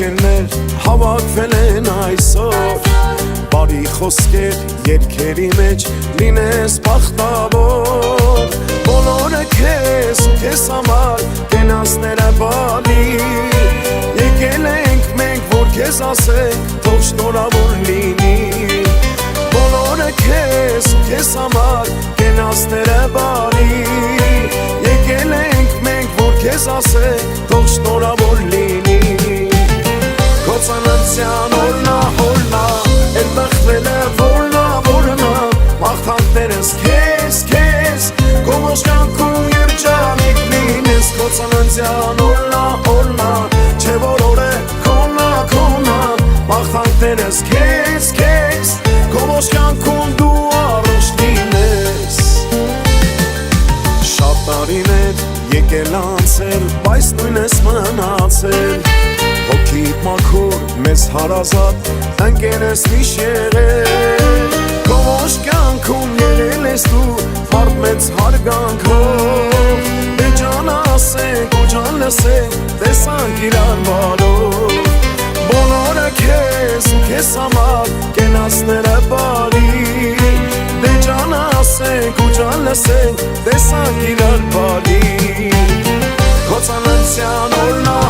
ընկերներ հավաքվել են այսօր Բարի խոսքեր երգերի մեջ լինես բախտավոր Բոլորը քեզ ու քեզ համար կենացները բարի Եկել ենք մենք որ քեզ ասենք թող շնորհավոր լինի Բոլորը քեզ ու քեզ համար կենացները բարի Եկել ենք մենք որ քեզ ասենք թող շնորհավոր լինի Քո ծննդյան օրնա Էդ բախվել է որնա Մաղթանքներս քեզ Քո ողջ կյանքում երջանիկ լինես Քո ծննդյան օրնա Չէ որ օր է քոնա Մաղթանքներս քեզ Քո ողջ կյանքում դու առողջ լինես Շատ տարիներ եկել անցել Բայց նույն ես մնացել Հոգիդ մաքուր մեզ հարազատ ընկեր ես միշտ եղել Քո ողջ կյանքում եղել ես դու մարդ մեծ հարգանքով Դե ջան ասենք ու ջան լսենք տեսանք իրար բարով Բոլորը քեզ ու քեզ համար կենացները բարի Դե ջան ասենք ու ջան լսենք տեսանք իրար բարի Քո ծննդյան օրնա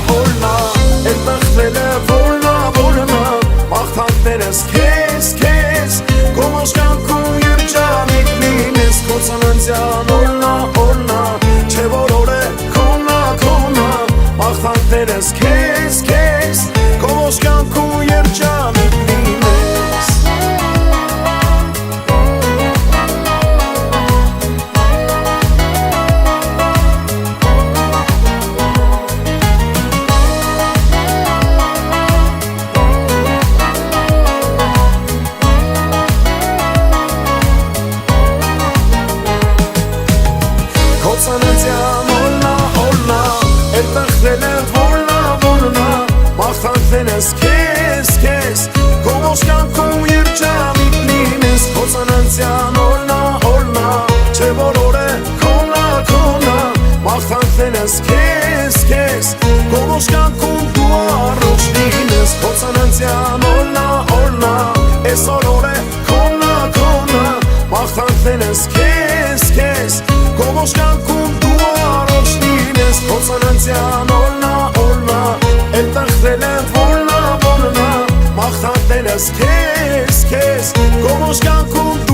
Էդ բախվել է որնա Մաղթանքներս քեզ Քո ողջ կյանքում երջանիկ լինես Քո ծննդյան օրնա Չէ որ օր է քոնա Մաղթանքներս քեզ Քո ողջ կյանքում երջանիկ լինես Քո ծննդյան օրնա Էդ բախվել է որնա Մաղթանքներս քեզ Քո ողջ կյանքում երջանիկ լինես Քո ծննդյան օրնա Չէ որ օր է քոնա Մաղթանքներս քեզ Քո ողջ կյանքում դու առողջ լինես Քո ծննդյան օրնա Այսօր օր է քոնա Մաղթանքներս քեզ Քո ողջ կյանքում դու առողջ լինես Քո ծննդյան օրնա Էդ բախվել է որնա Մաղթանքներս քեզ Քո ողջ կյանքում